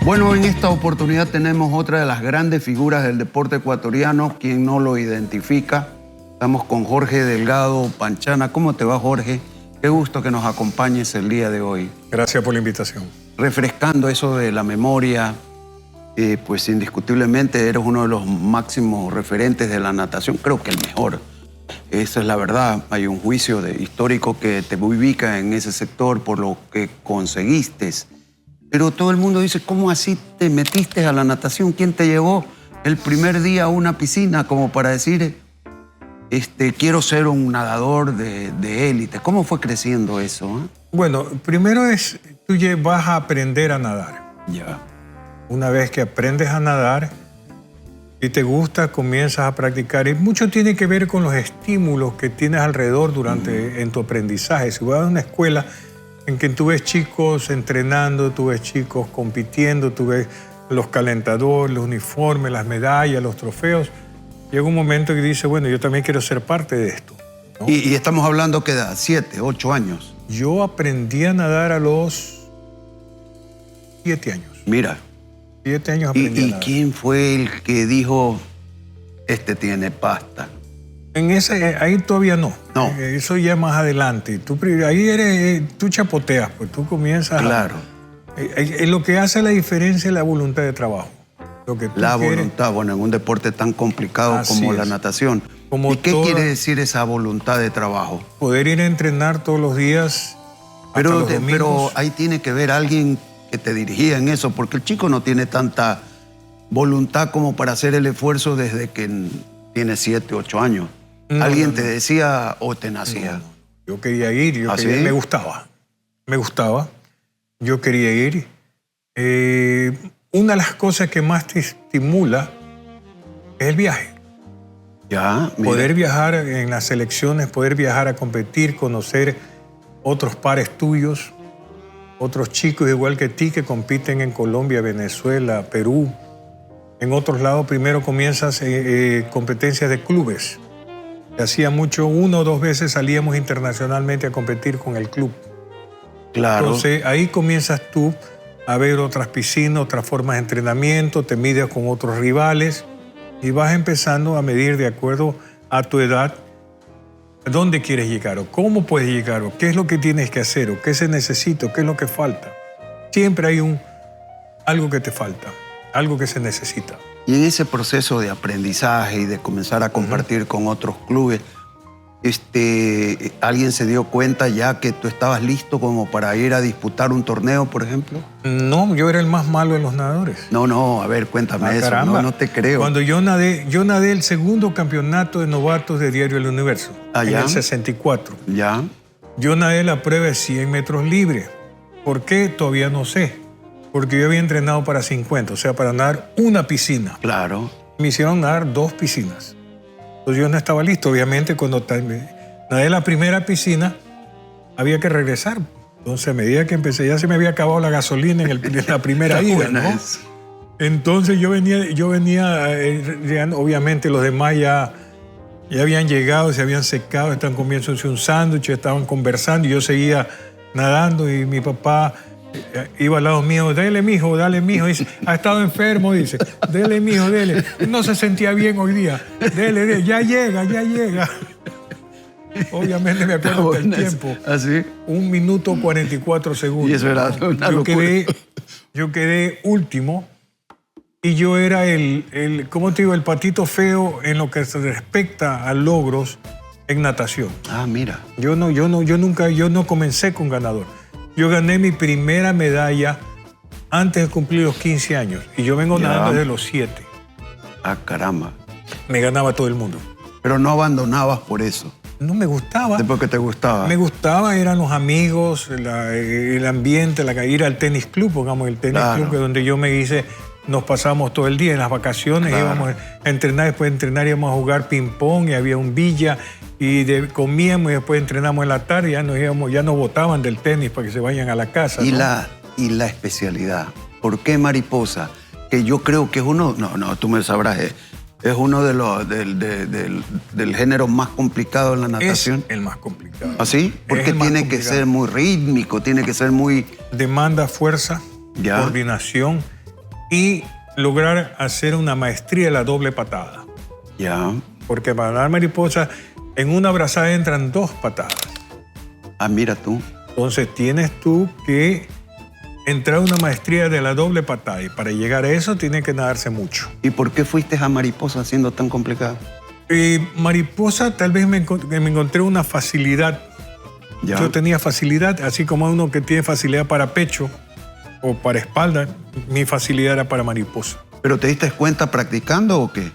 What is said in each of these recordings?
Bueno, en esta oportunidad tenemos otra de las grandes figuras del deporte ecuatoriano, quien no lo identifica. Estamos con Jorge Delgado Panchana. ¿Cómo te va, Jorge? Qué gusto que nos acompañes el día de hoy. Gracias por la invitación. Refrescando eso de la memoria, pues indiscutiblemente eres uno de los máximos referentes de la natación, creo que el mejor. Esa es la verdad. Hay un juicio histórico que te ubica en ese sector por lo que conseguiste. Pero todo el mundo dice, ¿cómo así te metiste a la natación? ¿Quién te llevó el primer día a una piscina como para decir, quiero ser un nadador de élite? ¿Cómo fue creciendo eso? Bueno, primero tú vas a aprender a nadar. Ya. Una vez que aprendes a nadar y te gusta, comienzas a practicar. Y mucho tiene que ver con los estímulos que tienes alrededor en tu aprendizaje. Si vas a una escuela en que tú ves chicos entrenando, tú ves chicos compitiendo, tú ves los calentadores, los uniformes, las medallas, los trofeos, llega un momento que dices, bueno, yo también quiero ser parte de esto, ¿no? Y estamos hablando que da 7, 8 años. Yo aprendí a nadar a los 7 años. Mira. 7 años aprendí a nadar. ¿Y quién fue el que dijo, tiene pasta? Ahí todavía no. No. Eso ya más adelante. Tú chapoteas, pues tú comienzas. Claro. Lo que hace la diferencia es la voluntad de trabajo. La voluntad, bueno, en un deporte tan complicado como la natación. ¿Y qué quiere decir esa voluntad de trabajo? Poder ir a entrenar todos los días. Pero ahí tiene que ver alguien que te dirigía en eso, porque el chico no tiene tanta voluntad como para hacer el esfuerzo desde que tiene 7, 8 años. ¿Alguien te decía o te nacía? No. Yo quería ir, me gustaba. Yo quería ir. Una de las cosas que más te estimula es el viaje. Ya, mira. Poder viajar en las selecciones, poder viajar a competir, conocer otros pares tuyos, otros chicos igual que ti que compiten en Colombia, Venezuela, Perú. En otros lados primero comienzas competencias de clubes. Hacía mucho, 1 o 2 veces salíamos internacionalmente a competir con el club. Claro. Entonces ahí comienzas tú a ver otras piscinas, otras formas de entrenamiento, te mides con otros rivales y vas empezando a medir de acuerdo a tu edad a dónde quieres llegar o cómo puedes llegar o qué es lo que tienes que hacer o qué se necesita o qué es lo que falta. Siempre hay algo que te falta, algo que se necesita. Y en ese proceso de aprendizaje y de comenzar a compartir con otros clubes, ¿alguien se dio cuenta ya que tú estabas listo como para ir a disputar un torneo, por ejemplo? No, yo era el más malo de los nadadores. No, a ver, cuéntame eso. Caramba. No te creo. Cuando yo nadé el segundo campeonato de novatos de Diario El Universo, en el 64. Ya. Yo nadé la prueba de 100 metros libre. ¿Por qué? Todavía no sé. Porque yo había entrenado para 50, o sea, para nadar una piscina. Claro. Me hicieron nadar 2 piscinas. Entonces yo no estaba listo. Obviamente, cuando nadé la primera piscina, había que regresar. Entonces, a medida que empecé, ya se me había acabado la gasolina en la primera ida, ¿no? Entonces yo venía, obviamente los demás ya habían llegado, se habían secado, estaban comiéndose un sándwich, estaban conversando y yo seguía nadando y mi papá iba al lado mío, dale mijo, dice, ha estado enfermo, dice, dele mijo, dele, no se sentía bien hoy día, dele, ya llega. Obviamente me acuerdo del tiempo. ¿Así? 1 minuto 44 segundos. Y eso era una locura. Yo quedé último y yo era ¿cómo te digo? El patito feo en lo que se respecta a logros en natación. Ah, mira. Yo no comencé con ganador. Yo gané mi primera medalla antes de cumplir los 15 años y yo vengo nadando desde los 7. Ah, caramba. Me ganaba todo el mundo. Pero no abandonabas por eso. No me gustaba. ¿De por qué te gustaba? Me gustaba, eran los amigos, el ambiente, ir al tenis club, pongamos el tenis club, que donde yo me hice, nos pasamos todo el día en las vacaciones, íbamos a entrenar, después de entrenar íbamos a jugar ping-pong y había un villa y comíamos y después entrenamos en la tarde, ya nos botaban del tenis para que se vayan a la casa. Y, ¿no? y la especialidad. ¿Por qué mariposa? Que yo creo que es uno, tú me sabrás, es uno de los del género más complicado en la natación. Es el más complicado. ¿Así? Porque tiene que ser muy rítmico, tiene que ser muy... Demanda fuerza, coordinación y lograr hacer una maestría de la doble patada. Ya. Porque para dar mariposa, en una brazada entran 2 patadas. Ah, mira tú. Entonces tienes tú que entrar a una maestría de la doble patada y para llegar a eso tiene que nadarse mucho. ¿Y por qué fuiste a mariposa siendo tan complicado? Mariposa tal vez me encontré una facilidad. Ya. Yo tenía facilidad, así como uno que tiene facilidad para pecho o para espalda, mi facilidad era para mariposa. ¿Pero te diste cuenta practicando o qué?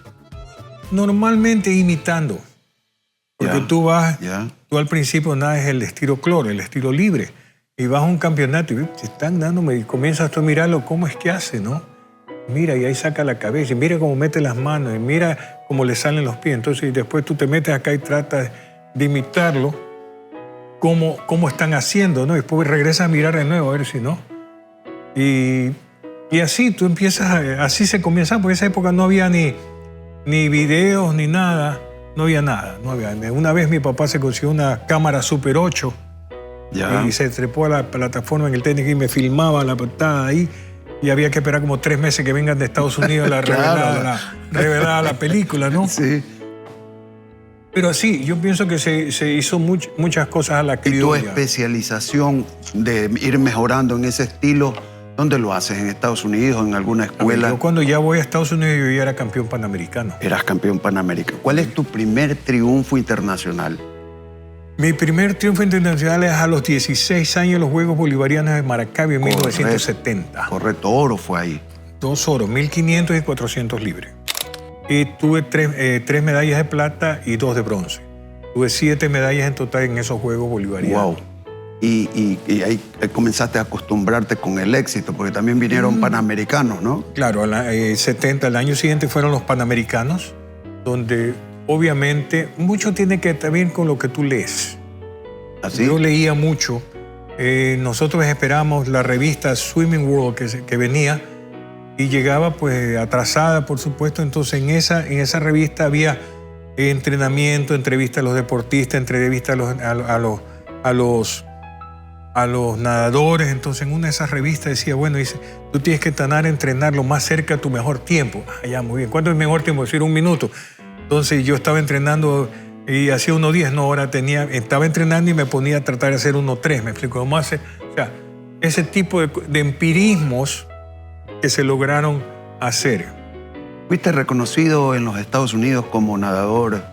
Normalmente imitando. Porque Ya, tú al principio nadas el estilo cloro, el estilo libre, y vas a un campeonato y te están dándome, y comienzas tú a mirarlo, cómo es que hace, ¿no? Mira, y ahí saca la cabeza, y mira cómo mete las manos, y mira cómo le salen los pies. Entonces, y después tú te metes acá y tratas de imitarlo, cómo están haciendo, ¿no? Y después regresas a mirar de nuevo, a ver si no. Y así tú empiezas, así se comienza, porque en esa época no había ni videos, ni nada. No había nada, no había. Una vez mi papá se consiguió una cámara Super 8 Ya. y se trepó a la plataforma en el tenis y me filmaba la patada ahí y había que esperar como 3 meses que vengan de Estados Unidos Claro. revelada la película, ¿no? Sí. Pero sí, yo pienso que se hizo muchas cosas a la ¿Y tu criolla. especialización de ir mejorando en ese estilo, dónde lo haces? ¿En Estados Unidos, en alguna escuela? Yo cuando ya voy a Estados Unidos yo ya era campeón panamericano. Eras campeón panamericano. ¿Cuál es tu primer triunfo internacional? Mi primer triunfo internacional es a los 16 años en los Juegos Bolivarianos de Maracaibo en 1970. Correcto, oro fue ahí. 2 oros, 1500 y 400 libres. Y tuve 3 medallas de plata y 2 de bronce. Tuve 7 medallas en total en esos Juegos Bolivarianos. Wow. Y ahí comenzaste a acostumbrarte con el éxito, porque también vinieron panamericanos, ¿no? Claro, el año siguiente fueron los Panamericanos, donde obviamente mucho tiene que ver también con lo que tú lees. ¿Así? Yo leía mucho. Nosotros esperábamos la revista Swimming World que venía y llegaba pues atrasada, por supuesto. Entonces en esa revista había entrenamiento, entrevistas a los deportistas, entrevistas a los nadadores. Entonces en una de esas revistas decía, bueno, dice, tú tienes que entrenar lo más cerca a tu mejor tiempo. Ah, ya, muy bien. ¿Cuánto es el mejor tiempo? Decir 1 minuto. Entonces yo estaba entrenando y hacía 1:10, no, ahora estaba entrenando y me ponía a tratar de hacer 1:3, me explico cómo hace. O sea, ese tipo de empirismos que se lograron hacer. Fuiste reconocido en los Estados Unidos como nadador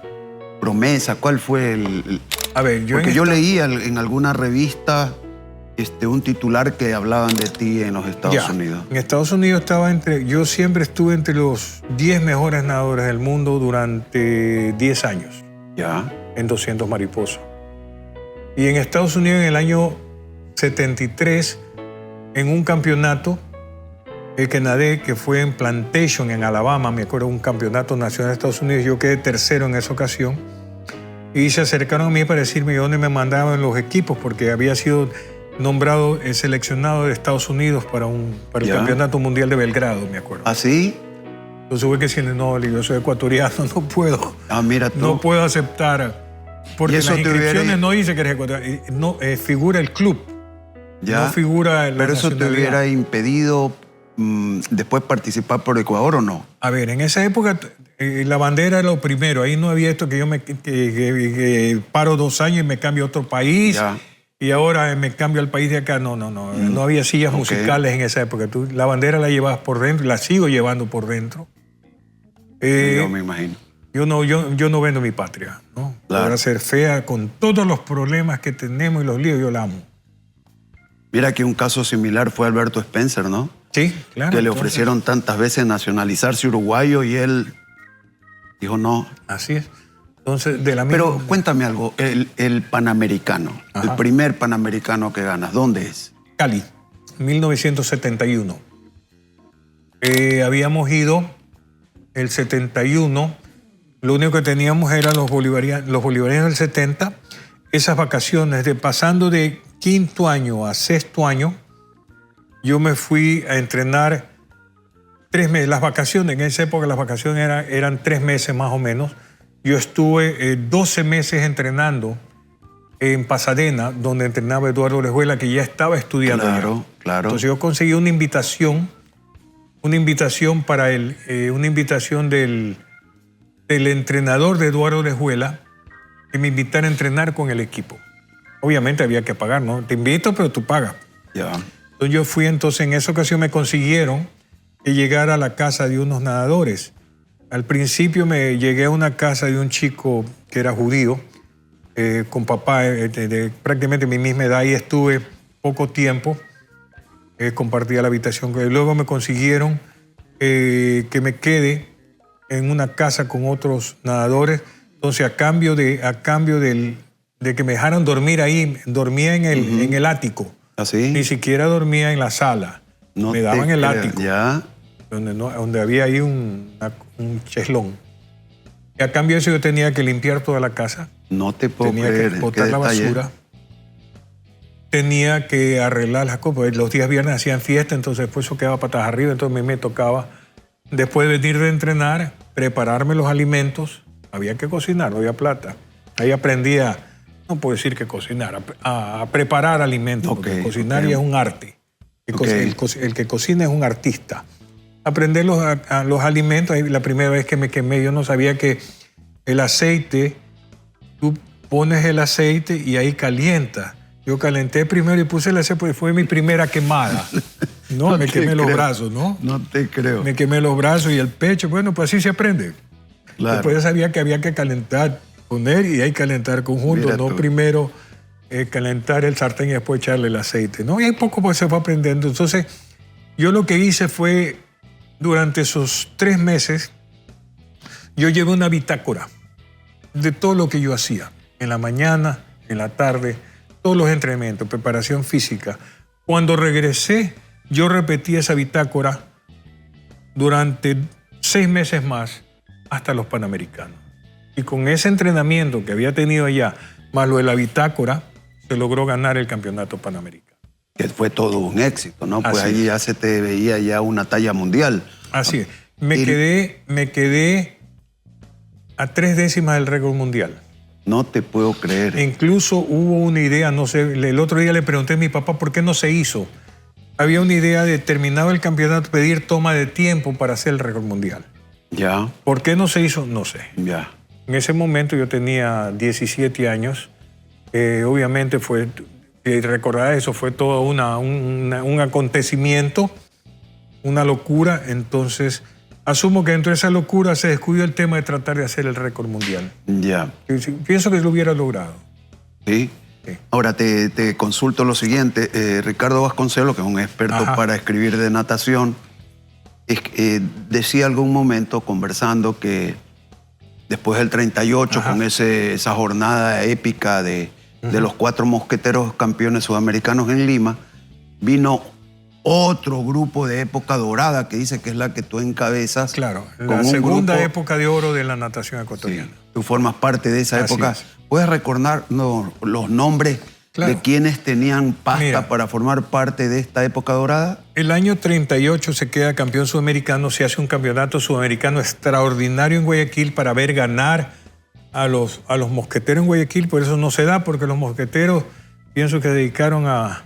promesa. ¿Cuál fue el...? A ver, Porque yo leía en alguna revista un titular que hablaban de ti en los Estados Unidos. En Estados Unidos yo siempre estuve entre los 10 mejores nadadores del mundo durante 10 años. Ya. En 200 mariposas. Y en Estados Unidos en el año 73, en un campeonato que nadé, que fue en Plantation, en Alabama, me acuerdo, un campeonato nacional de Estados Unidos, yo quedé tercero en esa ocasión. Y se acercaron a mí para decirme dónde me mandaban los equipos, porque había sido nombrado, seleccionado de Estados Unidos para el Campeonato Mundial de Belgrado, me acuerdo. ¿Ah, sí? Entonces tuve que decirle, no, yo soy ecuatoriano, no puedo. Ah, mira tú. No puedo aceptar. Porque en las inscripciones no dice que eres ecuatoriano, no, figura el club. Ya. No figura la Pero eso te hubiera impedido después participar por Ecuador, ¿o no? A ver, en esa época la bandera era lo primero. Ahí no había esto que yo que paro 2 años y me cambio a otro país. Ya. Y ahora me cambio al país de acá. No. No había sillas musicales en esa época. La bandera la llevabas por dentro, la sigo llevando por dentro. Yo me imagino. Yo no vendo mi patria, ¿no? Claro. Podrá ser fea con todos los problemas que tenemos y los líos, yo la amo. Mira que un caso similar fue Alberto Spencer, ¿no? Sí, claro. Que le ofrecieron tantas veces nacionalizarse uruguayo y él dijo no. Así es. Entonces, de la misma... Pero cuéntame algo, el Panamericano, el primer Panamericano que ganas, ¿dónde es? Cali, 1971. Habíamos ido el 71, lo único que teníamos eran los bolivarianos del 70. Esas vacaciones, pasando de 5º año a 6º año, yo me fui a entrenar 3 meses. Las vacaciones, en esa época las vacaciones eran 3 meses más o menos. Yo estuve 12 meses entrenando en Pasadena, donde entrenaba Eduardo Orejuela, que ya estaba estudiando. Claro. Entonces yo conseguí una invitación una invitación una invitación del entrenador de Eduardo Orejuela que me invitara a entrenar con el equipo. Obviamente había que pagar, ¿no? Te invito, pero tú pagas. Ya. Entonces yo fui, entonces en esa ocasión me consiguieron que llegara a la casa de unos nadadores. Al principio me llegué a una casa de un chico que era judío, con papá de prácticamente mi misma edad, y estuve poco tiempo, compartía la habitación con él. Luego me consiguieron que me quede en una casa con otros nadadores. Entonces, a cambio de que me dejaran dormir ahí, dormía en el ático. ¿Así? Ni siquiera dormía en la sala. No me daban el ático. Ya. Donde había ahí un cheslón. Y a cambio de eso yo tenía que limpiar toda la casa. No te puedo tenía creer. que botar la basura. Tenía que arreglar las cosas. Los días viernes hacían fiesta, entonces después eso quedaba patas arriba. Entonces me tocaba, después de venir de entrenar, prepararme los alimentos. Había que cocinar, no había plata. Ahí aprendí no puedo decir que cocinar, a preparar alimentos. Porque cocinar ya es un arte. El que cocina es un artista. Aprender los alimentos. La primera vez que me quemé, yo no sabía que el aceite, tú pones el aceite y ahí calienta. Yo calenté primero y puse el aceite porque fue mi primera quemada. No me quemé los brazos, ¿no? No te creo. Me quemé los brazos y el pecho. Bueno, pues así se aprende. Claro. Después ya sabía que había que calentar, poner y ahí calentar conjunto. Mira no tú. primero calentar el sartén y después echarle el aceite, ¿no? Y ahí poco pues se fue aprendiendo. Entonces, yo lo que hice fue, durante esos 3 meses, yo llevé una bitácora de todo lo que yo hacía. En la mañana, en la tarde, todos los entrenamientos, preparación física. Cuando regresé, yo repetí esa bitácora durante 6 meses más hasta los Panamericanos. Y con ese entrenamiento que había tenido allá, más lo de la bitácora, se logró ganar el campeonato panamericano. Que fue todo un éxito, ¿no? Pues Así ahí ya se te veía ya una talla mundial. Así es. Me quedé a 3 décimas del récord mundial. No te puedo creer. Incluso hubo una idea, no sé, el otro día le pregunté a mi papá por qué no se hizo. Había una idea de, terminado el campeonato, pedir toma de tiempo para hacer el récord mundial. Ya. ¿Por qué no se hizo? No sé. Ya. En ese momento yo tenía 17 años. Obviamente fue, recordar eso, fue todo un acontecimiento, una locura. Entonces, asumo que dentro de esa locura se descubrió el tema de tratar de hacer el récord mundial. Ya. Pienso que lo hubiera logrado. Sí. Sí. Ahora te consulto lo siguiente. Ricardo Vasconcelos, que es un experto para escribir de natación, decía algún momento conversando que después del 38, con esa jornada épica de los 4 mosqueteros campeones sudamericanos en Lima, vino otro grupo de época dorada que dice que es la que tú encabezas. Claro, la segunda época de oro de la natación ecuatoriana. Sí, tú formas parte de esa época. Es. ¿Puedes recordarnos los nombres de quienes tenían pasta para formar parte de esta época dorada? El año 38 se queda campeón sudamericano, se hace un campeonato sudamericano extraordinario en Guayaquil para ver ganar a los mosqueteros en Guayaquil. Por eso no se da, porque los mosqueteros pienso que se dedicaron a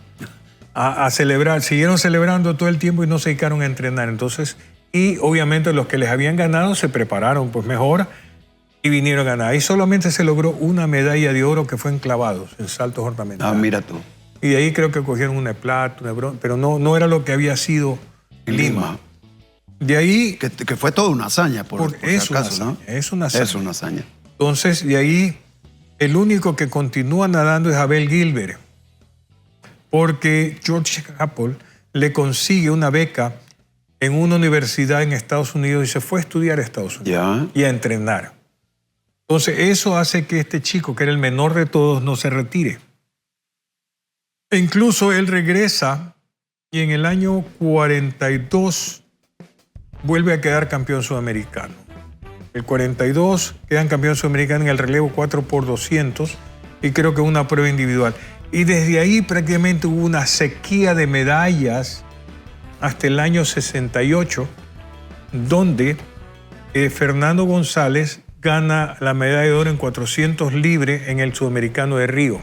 celebrar, siguieron celebrando todo el tiempo y no se dedicaron a entrenar. Entonces, y obviamente los que les habían ganado se prepararon pues mejor y vinieron a ganar. Ahí solamente se logró una medalla de oro que fue en clavados, en saltos ornamentales. Ah, mira tú. Y de ahí creo que cogieron una de plata, una de bronce, pero no era lo que había sido en Lima. De ahí... Que fue toda una hazaña, por si acaso, ¿no? Es una hazaña. Es una hazaña. Entonces, de ahí, el único que continúa nadando es Abel Gilbert, porque George Chappell le consigue una beca en una universidad en Estados Unidos y se fue a estudiar a Estados Unidos y a entrenar. Entonces, eso hace que este chico, que era el menor de todos, no se retire. E incluso él regresa y en el año 42 vuelve a quedar campeón sudamericano. El 42 quedan campeón sudamericano en el relevo 4x200 y creo que una prueba individual. Y desde ahí prácticamente hubo una sequía de medallas hasta el año 68, donde Fernando González gana la medalla de oro en 400 libres en el sudamericano de Río.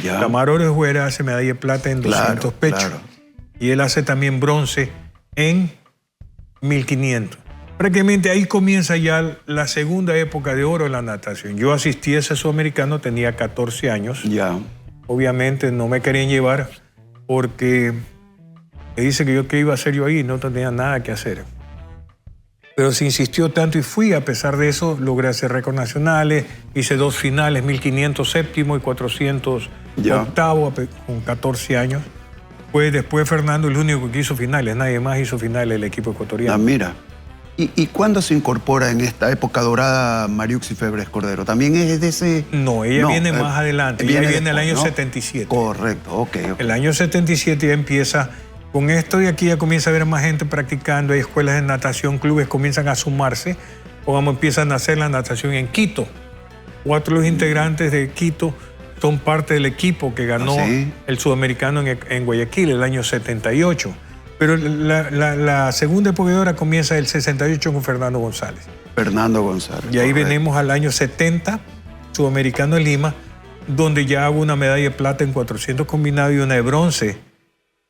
Tamaro Orejuela hace medalla de plata en 200 pechos. Y él hace también bronce en 1500. Prácticamente ahí comienza ya la segunda época de oro en la natación. Yo asistí a ese sudamericano, tenía 14 años. Ya. Obviamente no me querían llevar porque me dice que qué iba a hacer yo ahí, no tenía nada que hacer. Pero se insistió tanto y fui. A pesar de eso, logré hacer récords nacionales, hice 2 finales, 1500 séptimo y 400 octavo, con 14 años. Fue después Fernando el único que hizo finales, nadie más hizo finales el equipo ecuatoriano. Ah, mira. ¿Y cuándo se incorpora en esta época dorada Mariuxi Febres Cordero? ¿También es de ese...? No, ella viene más adelante, ella viene el año 77. Correcto, ok. El año 77 ya empieza, con esto de aquí ya comienza a haber más gente practicando, hay escuelas de natación, clubes comienzan a sumarse, como empiezan a hacer la natación en Quito. 4 de los integrantes de Quito son parte del equipo que ganó el sudamericano en Guayaquil el año 78. Pero la segunda época de oro comienza el 68 con Fernando González. Fernando González. Y ahí venimos al año 70, sudamericano en Lima, donde ya hago una medalla de plata en 400 combinado y una de bronce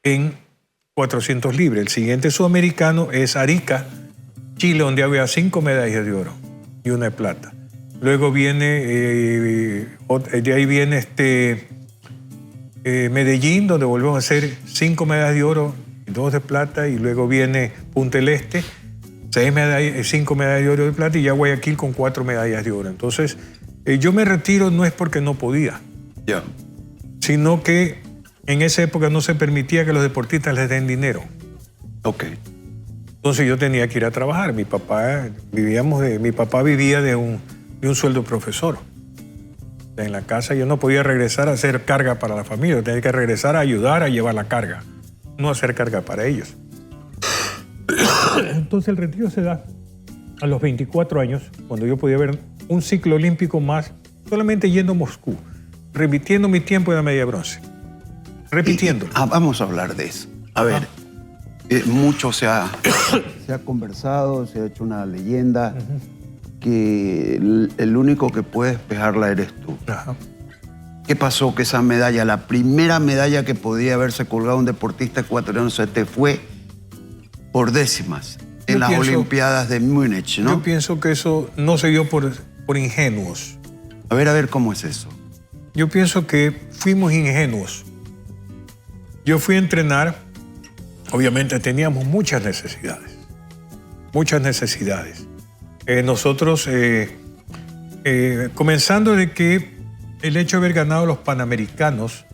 en 400 libres. El siguiente sudamericano es Arica, Chile, donde había 5 medallas de oro y una de plata. Luego viene, de ahí viene Medellín, donde volvemos a hacer 5 medallas de oro y 2 de plata, y luego viene Punta del Este, 5 medallas de oro de plata, y ya Guayaquil con 4 medallas de oro. Entonces, yo me retiro no es porque no podía, sino que en esa época no se permitía que los deportistas les den dinero. Ok. Entonces yo tenía que ir a trabajar. Mi papá vivía de un sueldo profesor. En la casa yo no podía regresar a hacer carga para la familia, tenía que regresar a ayudar a llevar la carga, no hacer carga para ellos. Entonces el retiro se da a los 24 años, cuando yo podía ver un ciclo olímpico más, solamente yendo a Moscú, repitiendo mi tiempo de la medalla de bronce. Repitiendo. Vamos a hablar de eso. A ver, mucho se ha conversado, se ha hecho una leyenda que el único que puede despejarla eres tú. ¿Qué pasó? Que esa medalla, la primera medalla que podía haberse colgado un deportista ecuatoriano, se te fue por décimas en las Olimpiadas de Múnich, ¿no? Yo pienso que eso no se dio por ingenuos. A ver, ¿cómo es eso? Yo pienso que fuimos ingenuos. Yo fui a entrenar, obviamente teníamos muchas necesidades. Nosotros, comenzando de que el hecho de haber ganado los Panamericanos,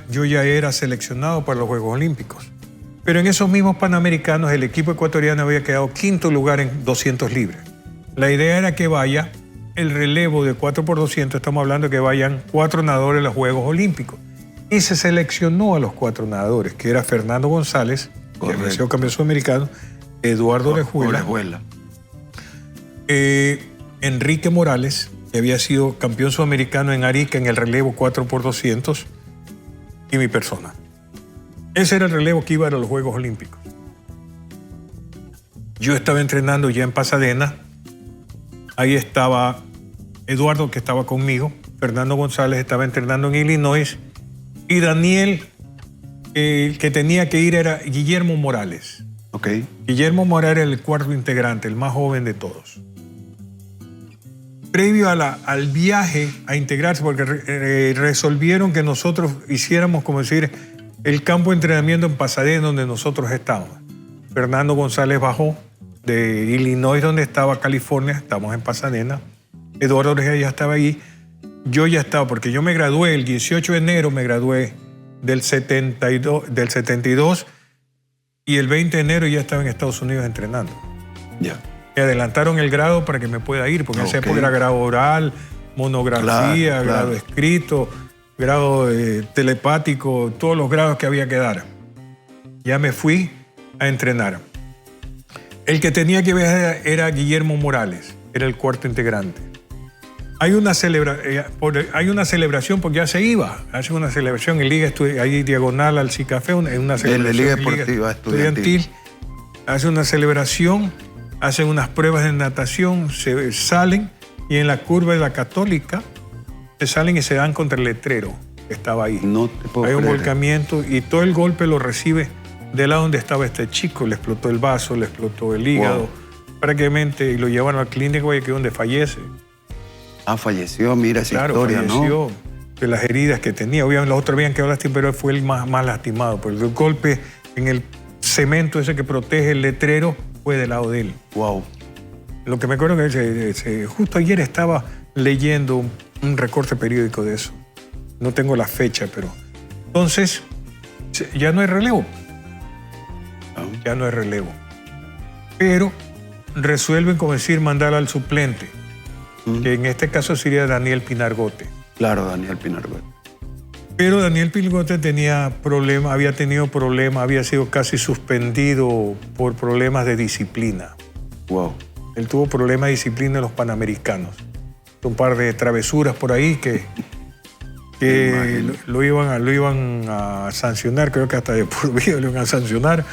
yo ya era seleccionado para los Juegos Olímpicos. Pero en esos mismos Panamericanos el equipo ecuatoriano había quedado 5º lugar en 200 libres. La idea era que vaya el relevo de 4x200, estamos hablando de que vayan 4 nadadores a los Juegos Olímpicos. Y se seleccionó a los 4 nadadores, que era Fernando González, que había sido campeón sudamericano, Eduardo Orejuela, Enrique Morales, que había sido campeón sudamericano en Arica en el relevo 4x200, y mi persona. Ese era el relevo que iba a los Juegos Olímpicos. Yo estaba entrenando ya en Pasadena. Ahí estaba Eduardo, que estaba conmigo. Fernando González estaba entrenando en Illinois. Y Daniel, el que tenía que ir era Guillermo Morales. Guillermo Morales era el 4º integrante, el más joven de todos. Previo al viaje a integrarse, porque resolvieron que nosotros hiciéramos, como decir, el campo de entrenamiento en Pasadena, donde nosotros estábamos. Fernando González bajó de Illinois, donde estaba California, estamos en Pasadena. Eduardo Orejuela ya estaba ahí. Yo ya estaba, porque yo me gradué el 18 de enero, me gradué del 72, y el 20 de enero ya estaba en Estados Unidos entrenando. Me adelantaron el grado para que me pueda ir, porque en esa época era grado oral, monografía, grado escrito, grado telepático, todos los grados que había que dar. Ya me fui a entrenar. El que tenía que viajar era Guillermo Morales, era el 4º integrante. Hay una celebración porque ya se iba, hace una celebración en Liga ahí diagonal al Cicafé, en una celebración en la Liga Deportiva Estudiantil. Hace una celebración, hacen unas pruebas de natación, se salen, y en la curva de la Católica se salen y se dan contra el letrero que estaba ahí. No te puedo Hay un creer. volcamiento y todo el golpe lo recibe del lado donde estaba este chico, le explotó el vaso, le explotó el hígado, prácticamente, y lo llevaron al clínico Guayaquil donde fallece. Ah, falleció, mira esa Claro, historia, falleció ¿no? de las heridas que tenía. Obviamente los otros habían quedado lastimados, pero él fue el más lastimado. Porque el golpe en el cemento ese que protege el letrero fue del lado de él. Wow. Lo que me acuerdo que justo ayer estaba leyendo un recorte periódico de eso. No tengo la fecha, pero... Entonces, ya no hay relevo. Ya no hay relevo. Pero resuelven, como decir, mandar al suplente, que en este caso sería Daniel Pinargote. Claro, Daniel Pinargote. Pero Daniel Pinargote tenía problemas, había tenido problemas, había sido casi suspendido por problemas de disciplina. Wow. Él tuvo problemas de disciplina en los Panamericanos. Un par de travesuras por ahí que lo iban a sancionar, creo que hasta de por vida lo iban a sancionar.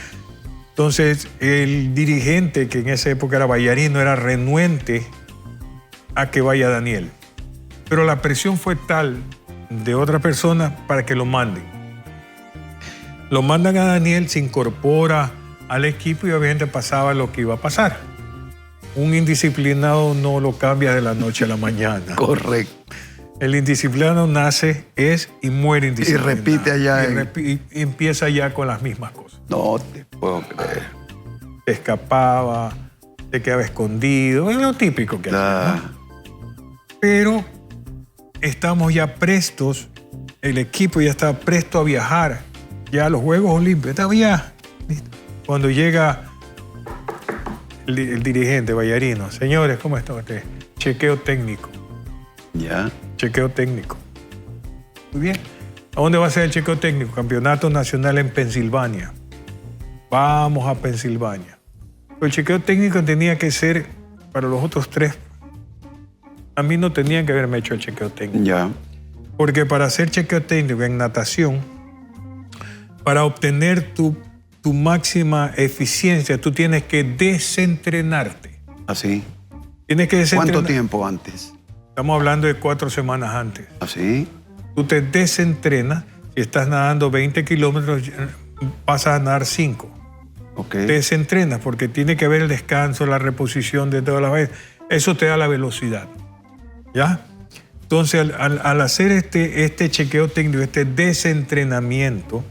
Entonces, el dirigente, que en esa época era Vallarino, era renuente a que vaya Daniel. Pero la presión fue tal de otra persona para que lo manden. Lo mandan a Daniel, se incorpora al equipo y obviamente pasaba lo que iba a pasar. Un indisciplinado no lo cambia de la noche a la mañana. Correcto. El indisciplinado nace, es y muere indisciplinado. Y repite allá. Y empieza ya con las mismas cosas. No te puedo creer. Se escapaba, se quedaba escondido, es lo típico que hace, ¿no? Pero estamos ya prestos, el equipo ya está presto a viajar, ya a los Juegos Olímpicos, estaba ya listo. Cuando llega el dirigente Vallarino, señores, ¿cómo está usted? Chequeo técnico. Ya. Chequeo técnico. Muy bien. ¿A dónde va a ser el chequeo técnico? Campeonato Nacional en Pensilvania. Vamos a Pensilvania. Pero el chequeo técnico tenía que ser para los otros tres. A mí no tenían que haberme hecho el chequeo técnico. Ya. Porque para hacer chequeo técnico en natación, para obtener tu máxima eficiencia, tú tienes que desentrenarte. ¿Así? Tienes que desentrenar. ¿Cuánto tiempo antes? Estamos hablando de 4 semanas antes. ¿Así? Tú te desentrenas. Si estás nadando 20 kilómetros, pasas a nadar 5. Okay. Te desentrenas porque tiene que haber el descanso, la reposición de todas las veces. Eso te da la velocidad. ¿Ya? Entonces, al hacer este chequeo técnico, este desentrenamiento,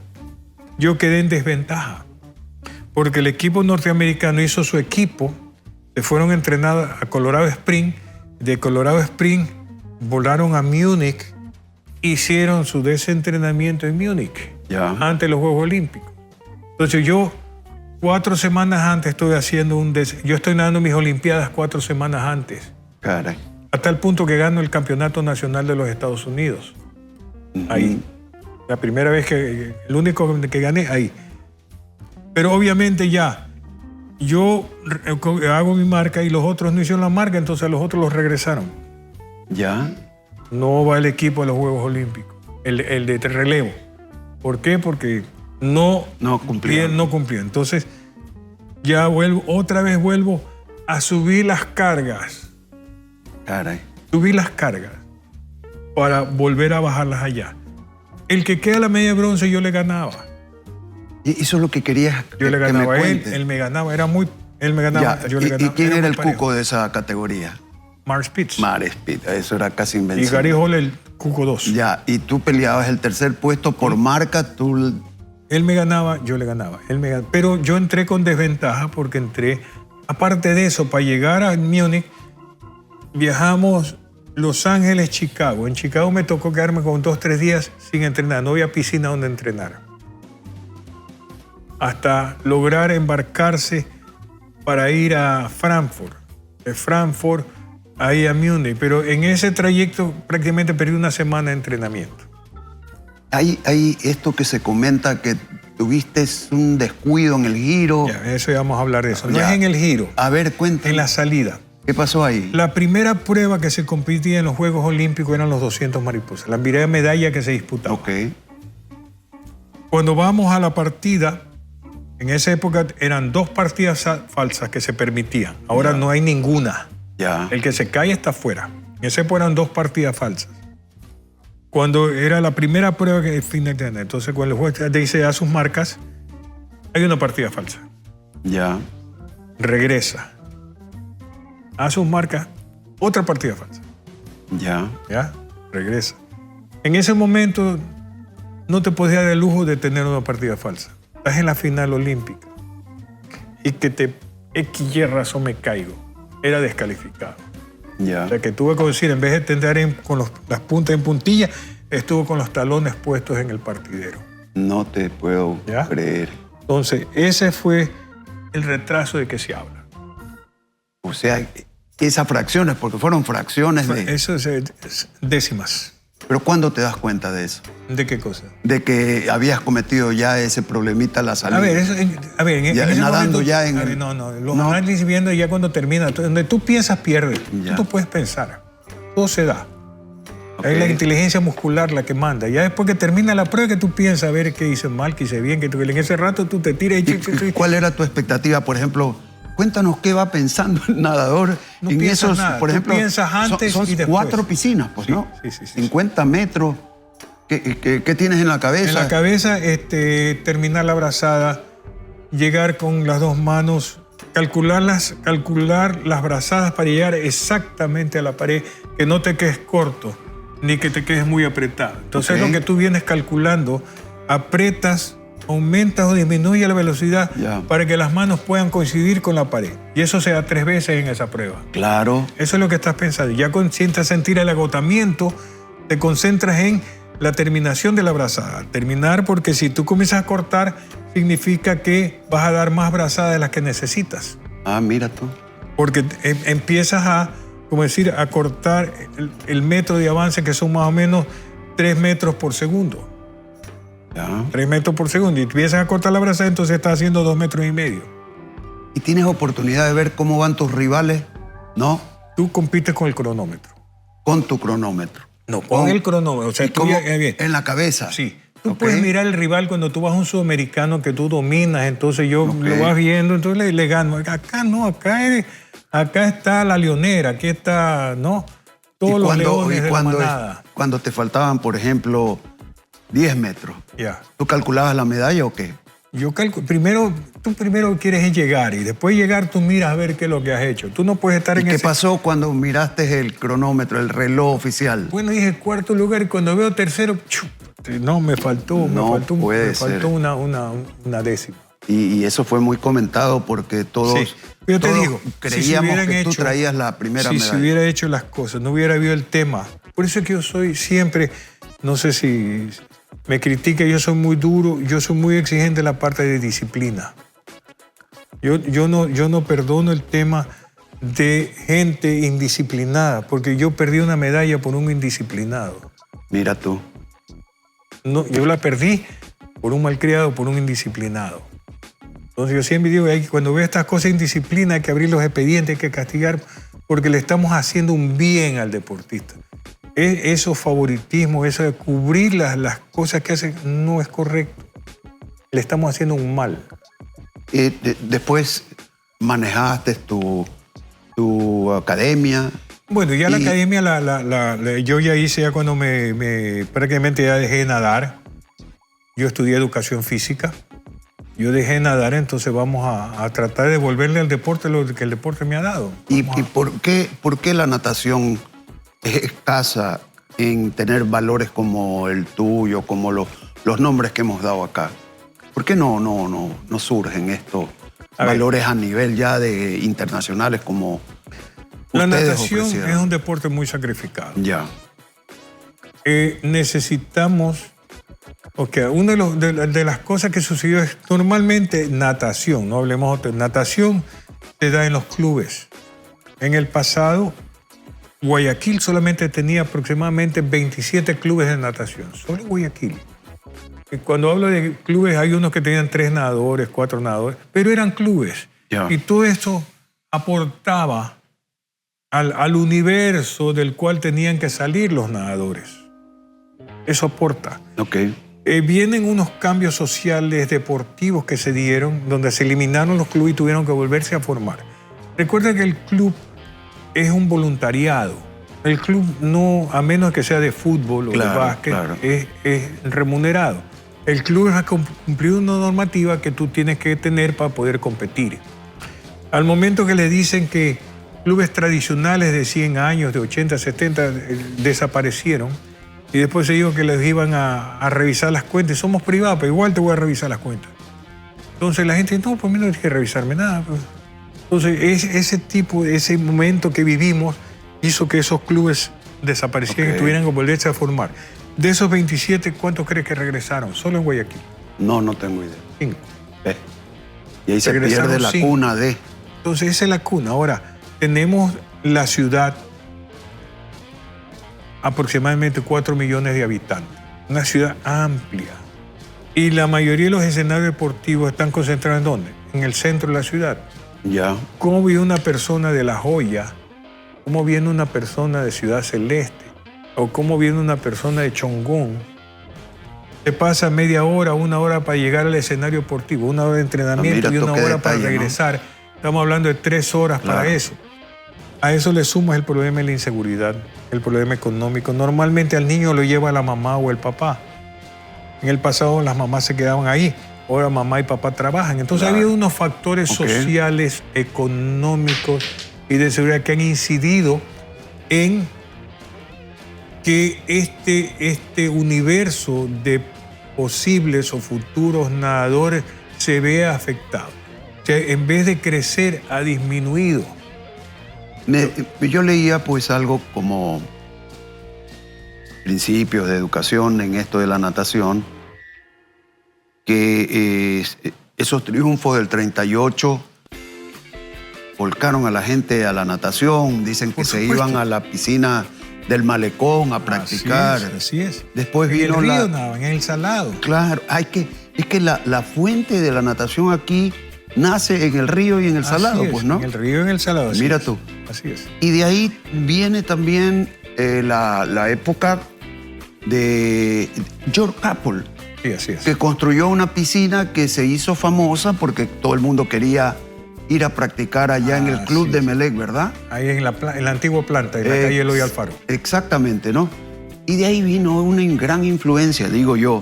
yo quedé en desventaja. Porque el equipo norteamericano hizo su equipo, se fueron entrenados a Colorado Springs, de Colorado Springs volaron a Múnich, hicieron su desentrenamiento en Múnich, antes de los Juegos Olímpicos. Entonces yo, 4 semanas antes estoy haciendo yo estoy nadando mis Olimpiadas 4 semanas antes. Caray. Hasta el punto que gano el Campeonato Nacional de los Estados Unidos. Ahí. La primera vez el único que gané, ahí. Pero obviamente ya, yo hago mi marca y los otros no hicieron la marca, entonces los otros los regresaron. ¿Ya? No va el equipo a los Juegos Olímpicos, el de relevo. ¿Por qué? Porque no cumplió. Entonces, ya otra vez vuelvo a subir las cargas. Caray. Subir las cargas para volver a bajarlas allá. El que queda a la media bronce yo le ganaba. Y eso es lo que querías yo le ganaba que me a cuentes. él me ganaba, él me ganaba, Ya. yo le ganaba. ¿Y quién era el parejo. cuco de esa categoría? Mark Spitz. Mark Spitz, eso era casi Y invencible. Gary Hall el cuco 2. Ya, y tú peleabas el tercer puesto por marca, tú... Él me ganaba, yo le ganaba. Pero yo entré con desventaja porque aparte de eso, para llegar a Múnich, viajamos Los Ángeles, Chicago. En Chicago me tocó quedarme con 2 o 3 días sin entrenar. No había piscina donde entrenar. Hasta lograr embarcarse para ir a Frankfurt. De Frankfurt ahí a Múnich. Pero en ese trayecto prácticamente perdí 1 semana de entrenamiento. Hay esto que se comenta que tuviste un descuido en el giro. Ya, eso ya vamos a hablar de eso. No Ya. es en el giro. A ver, cuéntame. En la salida. ¿Qué pasó ahí? La primera prueba que se competía en los Juegos Olímpicos eran los 200 mariposas, la primera medalla que se disputaba. Ok. Cuando vamos a la partida, en esa época eran 2 partidas falsas que se permitían. Ahora no hay ninguna. Ya. El que se cae está fuera. En esa época eran 2 partidas falsas. Cuando era la primera prueba que final de entonces cuando el juez te dice a sus marcas, hay una partida falsa. Ya. Regresa. Hace sus marcas, otra partida falsa. Ya. ¿Ya? Regresa. En ese momento no te podías dar el lujo de tener una partida falsa. Estás en la final olímpica y que te X razón me caigo. Era descalificado. Ya. O sea que tuve que decir, en vez de tender con las puntas en puntilla, estuvo con los talones puestos en el partidero. No te puedo ¿Ya? creer. Entonces, ese fue el retraso de que se habla. O sea, esas fracciones, porque fueron fracciones de... Eso es décimas. Pero ¿cuándo te das cuenta de eso? ¿De qué cosa? De que habías cometido ya ese problemita a la salida. A ver, en Ya, ese nadando momento, ya en a ver, el- no, los No. análisis viendo ya cuando termina. Donde tú piensas, pierdes. Ya. Tú puedes pensar. Todo se da. Ok. Es la inteligencia muscular la que manda. Ya después que termina la prueba que tú piensas a ver qué hice mal, qué hice bien, que en ese rato tú te tiras ¿Y cuál era tu expectativa? Por ejemplo, cuéntanos qué va pensando el nadador No en piensas esos, nada. por Tú ejemplo, piensas antes son y después. 4 piscinas, pues, Sí, ¿no? sí, sí. 50 metros. ¿Qué tienes en la cabeza? En la cabeza, terminar la brazada, llegar con las dos manos, calcular las brazadas para llegar exactamente a la pared, que no te quedes corto, ni que te quedes muy apretado. Entonces, Ok. lo que tú vienes calculando, apretas, aumentas o disminuyes la velocidad Ya. para que las manos puedan coincidir con la pared. Y eso se da 3 veces en esa prueba. Claro. Eso es lo que estás pensando. Ya sientas sentir el agotamiento, te concentras en la terminación de la brazada. Terminar, porque si tú comienzas a cortar, significa que vas a dar más brazadas de las que necesitas. Ah, mira tú. Porque empiezas a, como decir, a cortar el metro de avance, que son más o menos 3 metros por segundo. Ya. 3 metros por segundo. Y empiezas a cortar la brazada, entonces estás haciendo 2,5 metros. ¿Y tienes oportunidad de ver cómo van tus rivales? ¿No? Tú compites con el cronómetro. Con tu cronómetro. No, con el cronómetro. O sea, ¿Y tú cómo? bien. En la cabeza. Sí. Tú Ok. puedes mirar el rival cuando tú vas a un sudamericano que tú dominas, entonces yo Ok. lo vas viendo, entonces le gano. Acá no, acá está la leonera, aquí está, ¿no? Todos los leones de la manada. cuando te faltaban, por ejemplo, 10 metros, Ya. ¿tú calculabas la medalla o qué? Yo calculo, tú primero quieres llegar y después de llegar tú miras a ver qué es lo que has hecho. Tú no puedes estar ¿Y en qué ese... pasó cuando miraste el cronómetro, el reloj oficial? Bueno, dije cuarto lugar y cuando veo tercero, no, me faltó puede ser. una décima. Y eso fue muy comentado porque todos, Sí. Yo te todos digo, creíamos que tú traías la primera si medalla. se hubiera hecho las cosas, no hubiera habido el tema. Por eso es que yo soy siempre, no sé si me critique, yo soy muy duro, yo soy muy exigente en la parte de disciplina. Yo no perdono el tema de gente indisciplinada, porque yo perdí una medalla por un indisciplinado. Mira tú. No, yo la perdí por un malcriado, por un indisciplinado. Entonces yo siempre digo que cuando veo estas cosas de indisciplina hay que abrir los expedientes, hay que castigar, porque le estamos haciendo un bien al deportista. Esos favoritismos, eso de cubrir las cosas que hacen, no es correcto. Le estamos haciendo un mal. Después manejaste tu academia. Bueno, ya la academia yo ya hice, ya cuando prácticamente ya dejé de nadar. Yo estudié educación física. Yo dejé de nadar, entonces vamos a tratar de devolverle al deporte lo que el deporte me ha dado. ¿Y por qué la natación es escasa en tener valores como el tuyo, como los nombres que hemos dado acá? ¿Por qué no surgen estos valores a nivel ya de internacionales como La ustedes natación ofrecieron? es un deporte muy sacrificado. Ya. Necesitamos... una de las cosas que sucedió es normalmente natación, no hablemos de natación, se da en los clubes. En el pasado, Guayaquil solamente tenía aproximadamente 27 clubes de natación, solo Guayaquil. Y cuando hablo de clubes, hay unos que tenían 3 nadadores, 4 nadadores, pero eran clubes. Ya. Y todo esto aportaba al universo del cual tenían que salir los nadadores. Eso aporta. Ok. Vienen unos cambios sociales deportivos que se dieron, donde se eliminaron los clubes y tuvieron que volverse a formar. Recuerda que el club es un voluntariado. El club no, a menos que sea de fútbol o Claro, de básquet, claro. es remunerado. El club ha cumplido una normativa que tú tienes que tener para poder competir. Al momento que le dicen que clubes tradicionales de 100 años, de 80, 70, desaparecieron, y después se dijo que les iban a revisar las cuentas. Somos privados, pero igual te voy a revisar las cuentas. Entonces la gente dice, no, pues a mí no tienes que revisarme nada. Entonces ese momento que vivimos hizo que esos clubes desaparecieran y tuvieran que volverse a formar. De esos 27, ¿cuántos crees que regresaron? Solo en Guayaquil. No tengo idea. 5. Y ahí se pierde la cuna de... Entonces esa es la cuna. Ahora, tenemos la ciudad, aproximadamente 4 millones de habitantes. Una ciudad amplia. Y la mayoría de los escenarios deportivos están concentrados ¿en dónde? En el centro de la ciudad. Ya. ¿Cómo viene una persona de La Joya? ¿Cómo viene una persona de Ciudad Celeste? ¿O cómo viene una persona de Chongón? Se pasa media hora, 1 hora para llegar al escenario deportivo, 1 hora de entrenamiento y 1 hora para regresar. ¿No? Estamos hablando de 3 horas para eso. A eso le sumas el problema de la inseguridad, el problema económico. Normalmente al niño lo lleva la mamá o el papá. En el pasado las mamás se quedaban ahí, ahora mamá y papá trabajan. Entonces ha habido unos factores sociales, económicos y de seguridad que han incidido en que este universo de posibles o futuros nadadores se vea afectado. O sea, en vez de crecer, ha disminuido. Yo leía pues algo como principios de educación en esto de la natación, que esos triunfos del 38 volcaron a la gente a la natación, dicen que se iban a la piscina del malecón a practicar. Así es. Después en vino el río nadaban, en el salado. Claro, es que la fuente de la natación aquí nace en el río y en el salado, pues, ¿no? En el río y en el salado. Mira tú. Así es. Y de ahí viene también la época de George Capel. Sí, así es. Que construyó una piscina que se hizo famosa porque todo el mundo quería ir a practicar allá en el club de Emelec, ¿verdad? Ahí en la antigua planta, en la calle Eloy Alfaro. Exactamente, ¿no? Y de ahí vino una gran influencia, digo yo,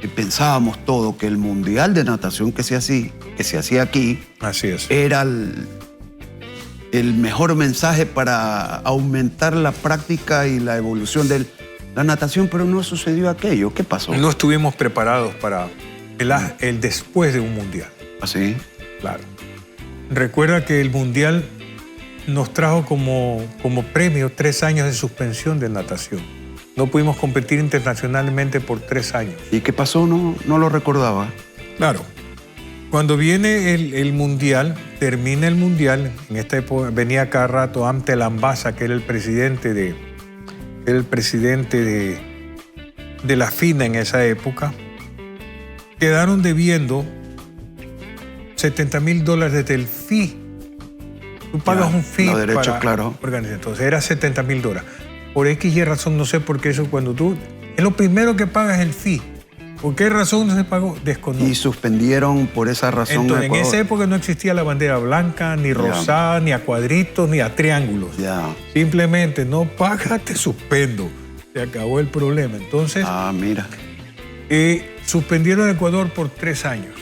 que pensábamos todo que el mundial de natación que se hacía aquí, así es, era el mejor mensaje para aumentar la práctica y la evolución de la natación, pero no sucedió aquello. ¿Qué pasó? No estuvimos preparados para el después de un mundial. ¿Así? Claro. Recuerda que el mundial nos trajo como premio 3 años de suspensión de natación. No pudimos competir internacionalmente por 3 años. ¿Y qué pasó? No lo recordaba. Claro. Cuando viene el mundial, termina el mundial, en esta época venía cada rato Amte Lambaza, que era el presidente de la FINA en esa época, quedaron debiendo $70,000 desde el fee. Tú pagas un fee para organizar. Entonces era $70,000. Por X y razón, no sé por qué eso, cuando tú... Es lo primero que pagas el fee. ¿Por qué razón no se pagó? Desconozco. Y suspendieron por esa razón. Entonces, en esa época no existía la bandera blanca, ni rosada, ni a cuadritos, ni a triángulos. Simplemente no pagas, te suspendo. Se acabó el problema. Entonces, mira. Suspendieron a Ecuador por 3 años.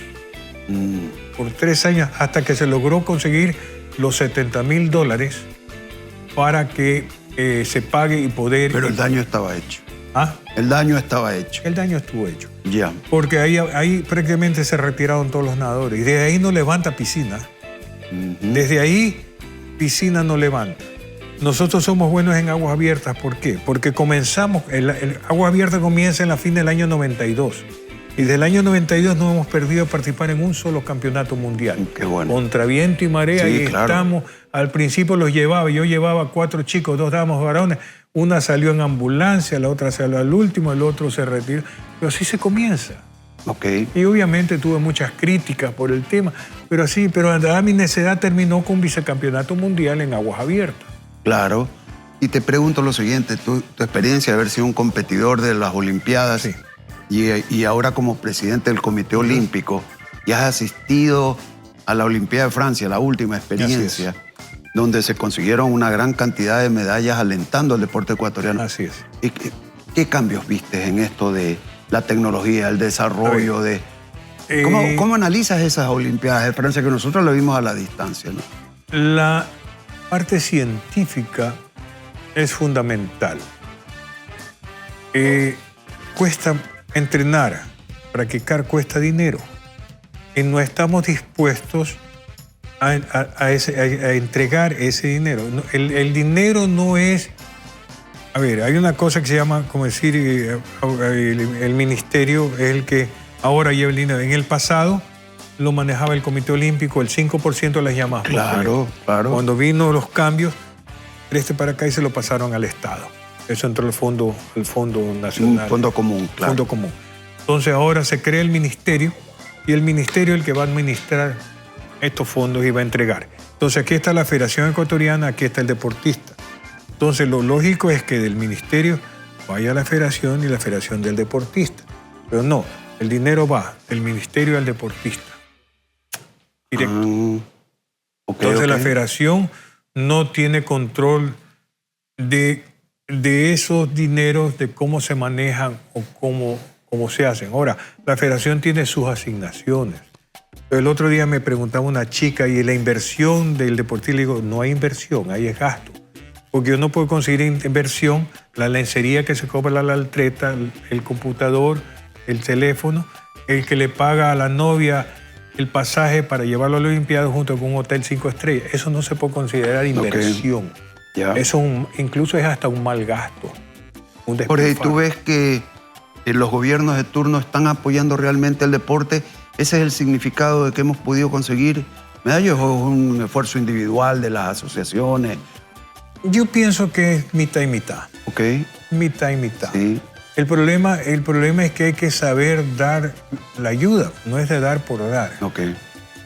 Por 3 años, hasta que se logró conseguir los $70,000 para que se pague y poder... Pero el daño estaba hecho. ¿Ah? El daño estaba hecho. El daño estuvo hecho. Ya. Porque ahí prácticamente se retiraron todos los nadadores. Y desde ahí no levanta piscina. Desde ahí piscina no levanta. Nosotros somos buenos en aguas abiertas. ¿Por qué? Porque comenzamos... El agua abierta comienza en la fin del año 92. Y desde el año 92 no hemos perdido participar en un solo campeonato mundial. Qué bueno. Contra viento y marea, y estamos. Al principio los llevaba, yo llevaba 4 chicos, 2 damas varones. Una salió en ambulancia, la otra salió al último, el otro se retiró. Pero así se comienza. Y obviamente tuve muchas críticas por el tema, pero a mi necedad terminó con un vicecampeonato mundial en aguas abiertas. Claro. Y te pregunto lo siguiente, tu experiencia de haber sido un competidor de las Olimpiadas... Sí. Y ahora como presidente del Comité Olímpico, y has asistido a la Olimpiada de Francia, la última experiencia, donde se consiguieron una gran cantidad de medallas alentando al deporte ecuatoriano. Así es. ¿Qué cambios viste en esto de la tecnología, el desarrollo de... ¿Cómo analizas esas Olimpiadas de Francia que nosotros lo vimos a la distancia, ¿no? La parte científica es fundamental. Cuesta entrenar, practicar cuesta dinero. Y no estamos dispuestos a entregar ese dinero. El dinero no es... A ver, hay una cosa que se llama, como decir, el ministerio es el que ahora lleva el dinero. En el pasado lo manejaba el Comité Olímpico, el 5% de las llamadas. Claro, claro. Cuando vino los cambios, para acá y se lo pasaron al Estado. Eso entró al Fondo Nacional. Un fondo común, claro. Fondo común. Entonces ahora se crea el ministerio y el ministerio es el que va a administrar estos fondos y va a entregar. Entonces aquí está la Federación Ecuatoriana, aquí está el deportista. Entonces lo lógico es que del ministerio vaya a la federación y la federación del deportista. Pero no, el dinero va del ministerio al deportista. Directo. Entonces la federación no tiene control de esos dineros, de cómo se manejan o cómo se hacen. Ahora, la federación tiene sus asignaciones. El otro día me preguntaba una chica y la inversión del deportista, le digo, no hay inversión, ahí es gasto. Porque yo no puedo conseguir inversión, la lencería que se cobra al atleta, el computador, el teléfono, el que le paga a la novia el pasaje para llevarlo a la Olimpiada junto con un hotel 5 estrellas. Eso no se puede considerar inversión. Eso incluso es hasta un mal gasto. Jorge, ¿tú ves que los gobiernos de turno están apoyando realmente el deporte? ¿Ese es el significado de que hemos podido conseguir medallas o es un esfuerzo individual de las asociaciones? Yo pienso que es mitad y mitad. Ok. Mitad y mitad. Sí. El problema es que hay que saber dar la ayuda, no es de dar por dar. Ok.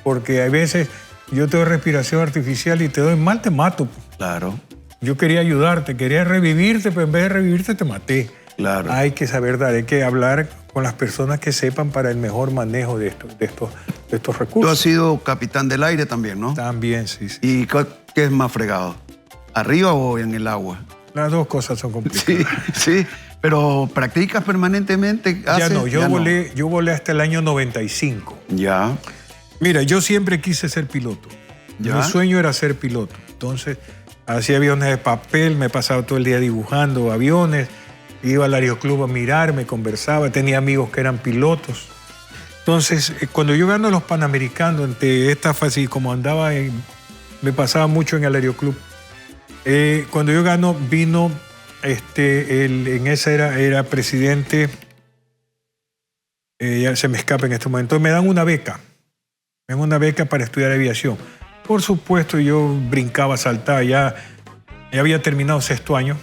Porque a veces yo te doy respiración artificial y te doy mal, te mato. Claro. Yo quería ayudarte, quería revivirte, pero en vez de revivirte te maté. Claro. Hay que saber dar, hay que hablar con las personas que sepan para el mejor manejo de estos recursos. Tú has sido capitán del aire también, ¿no? También, sí. ¿Y qué es más fregado? ¿Arriba o en el agua? Las dos cosas son complicadas. Sí. Pero ¿practicas permanentemente? Ya no, yo volé hasta el año 95. Ya. Mira, yo siempre quise ser piloto. ¿Ya? Mi sueño era ser piloto. Entonces, hacía aviones de papel, me pasaba todo el día dibujando aviones, iba al aeroclub a mirar, me conversaba, tenía amigos que eran pilotos. Entonces, cuando yo gano los Panamericanos, ante esta fase, como andaba, me pasaba mucho en el aeroclub. Cuando yo gano, vino, en esa era presidente, ya se me escapa en este momento, me dan una beca para estudiar aviación. Por supuesto, yo brincaba, saltaba, ya había terminado sexto año.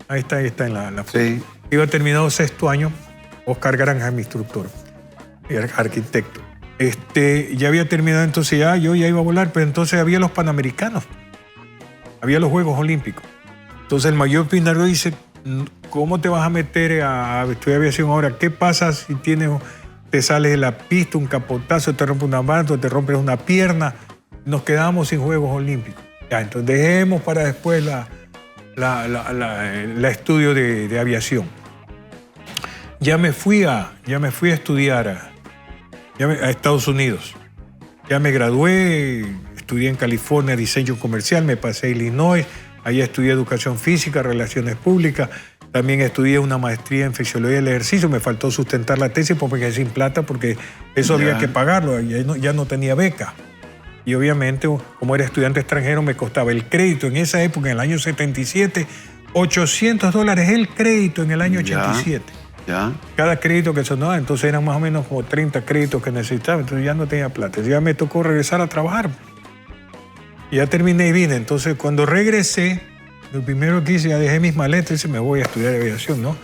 Ahí está en la foto. Sí. Iba terminado sexto año, Oscar Granja, mi instructor, arquitecto. Ya había terminado, entonces yo ya iba a volar, pero entonces había los Panamericanos, había los Juegos Olímpicos. Entonces el mayor Pinardo dice, ¿cómo te vas a meter a estudiar aviación ahora? ¿Qué pasa si te sales de la pista, un capotazo, te rompe una mano, te rompes una pierna? Nos quedamos sin Juegos Olímpicos. Ya, entonces dejemos para después la estudio de aviación. Ya me fui a estudiar a Estados Unidos. Ya me gradué, estudié en California diseño comercial, me pasé a Illinois, allá estudié educación física, relaciones públicas, también estudié una maestría en fisiología del ejercicio, me faltó sustentar la tesis porque sin plata, porque eso había que pagarlo, ya no tenía beca. Y obviamente, como era estudiante extranjero, me costaba el crédito. En esa época, en el año 77, $800 el crédito en el año 87. Ya. Cada crédito que sonaba, entonces eran más o menos como 30 créditos que necesitaba. Entonces ya no tenía plata. Ya me tocó regresar a trabajar. Ya terminé y vine. Entonces, cuando regresé, lo primero que hice, ya dejé mis maletas y me voy a estudiar aviación, ¿no?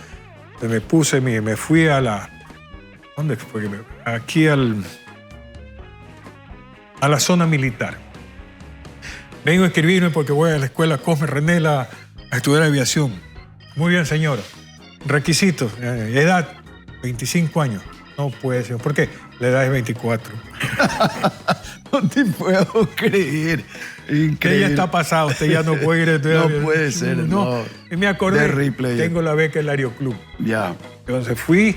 Entonces me fui a la... ¿Dónde fue? Aquí a la zona militar. Vengo a escribirme porque voy a la escuela Cosme Renela a estudiar aviación. Muy bien, señor. Requisitos, edad, 25 años. No puede ser. ¿Por qué? La edad es 24. No te puedo creer. Increíble. Usted ya está pasado, usted ya no puede ir a estudiar aviación. No puede ser, no. Y me acordé, de Ripley. tengo la beca del Aeroclub. Ya. Entonces fui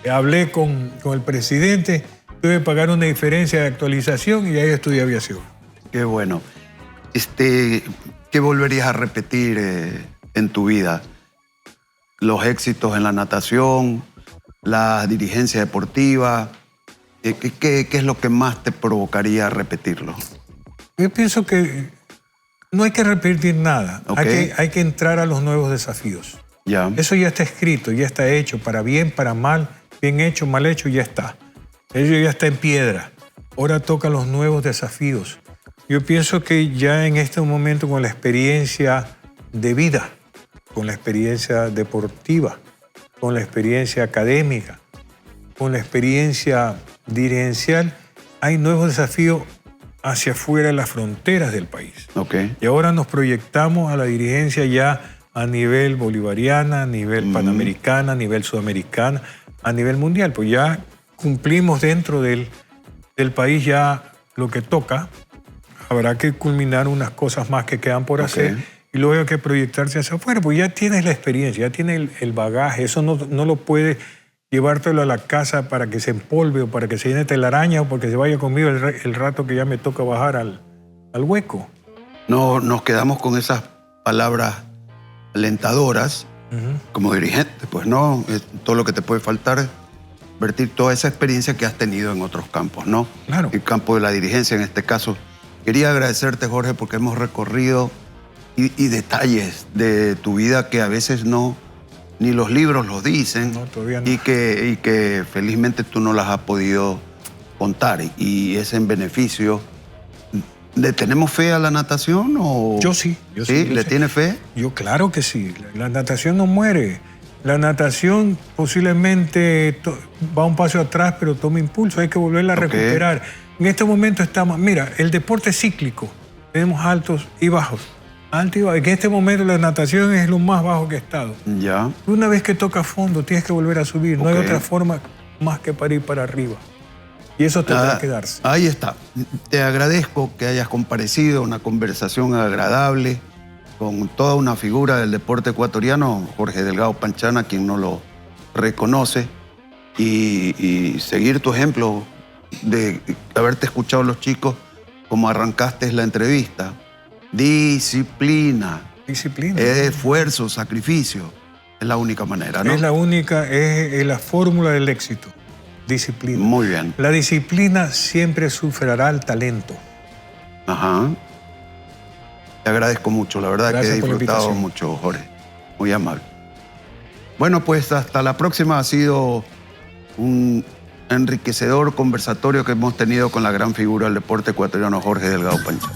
Hablé con el presidente, tuve que pagar una diferencia de actualización y ahí estudié aviación. Qué bueno. ¿Qué volverías a repetir en tu vida? Los éxitos en la natación, la dirigencia deportiva. ¿Qué es lo que más te provocaría repetirlo? Yo pienso que no hay que repetir nada. Okay. Hay que entrar a los nuevos desafíos. Ya. Eso ya está escrito, ya está hecho, para bien, para mal, bien hecho, mal hecho, ya está. Eso ya está en piedra. Ahora toca los nuevos desafíos. Yo pienso que ya en este momento, con la experiencia de vida, con la experiencia deportiva, con la experiencia académica, con la experiencia dirigencial, hay nuevos desafíos hacia afuera de las fronteras del país. Okay. Y ahora nos proyectamos a la dirigencia ya a nivel bolivariana, a nivel panamericana, a nivel sudamericana, a nivel mundial. Pues ya cumplimos dentro del país ya lo que toca. Habrá que culminar unas cosas más que quedan por hacer y luego hay que proyectarse hacia afuera. Pues ya tienes la experiencia, ya tienes el bagaje. Eso no lo puedes llevártelo a la casa para que se empolve o para que se llene de telaraña o porque se vaya conmigo el rato que ya me toca bajar al hueco. No, nos quedamos con esas palabras alentadoras como dirigente. Pues no, todo lo que te puede faltar es vertir toda esa experiencia que has tenido en otros campos, ¿no? Claro. El campo de la dirigencia en este caso. Quería agradecerte, Jorge, porque hemos recorrido y detalles de tu vida que a veces ni los libros los dicen. No, todavía no. Y que felizmente tú no las has podido contar. Y es en beneficio. ¿Le tenemos fe a la natación o...? Yo sí. ¿Sí? ¿Le tienes fe? Yo claro que sí. La natación no muere. La natación posiblemente va un paso atrás, pero toma impulso. Hay que volverla a recuperar. En este momento estamos... Mira, el deporte es cíclico. Tenemos altos y bajos. Altos y bajos. En este momento la natación es lo más bajo que he estado. Ya. Una vez que toca fondo, tienes que volver a subir. No hay otra forma más que para ir para arriba. Y eso tendrá que darse. Ahí está. Te agradezco que hayas comparecido, una conversación agradable con toda una figura del deporte ecuatoriano, Jorge Delgado Panchana, quien no lo reconoce, y seguir tu ejemplo de haberte escuchado los chicos como arrancaste la entrevista. Disciplina. Disciplina. Esfuerzo, sacrificio. Es la única manera, ¿no? Es la única, es la fórmula del éxito. Disciplina. Muy bien. La disciplina siempre superará el talento. Ajá. Te agradezco mucho, la verdad. Gracias que he disfrutado mucho, Jorge. Muy amable. Bueno, pues hasta la próxima. Ha sido un enriquecedor conversatorio que hemos tenido con la gran figura del deporte ecuatoriano, Jorge Delgado Panchana.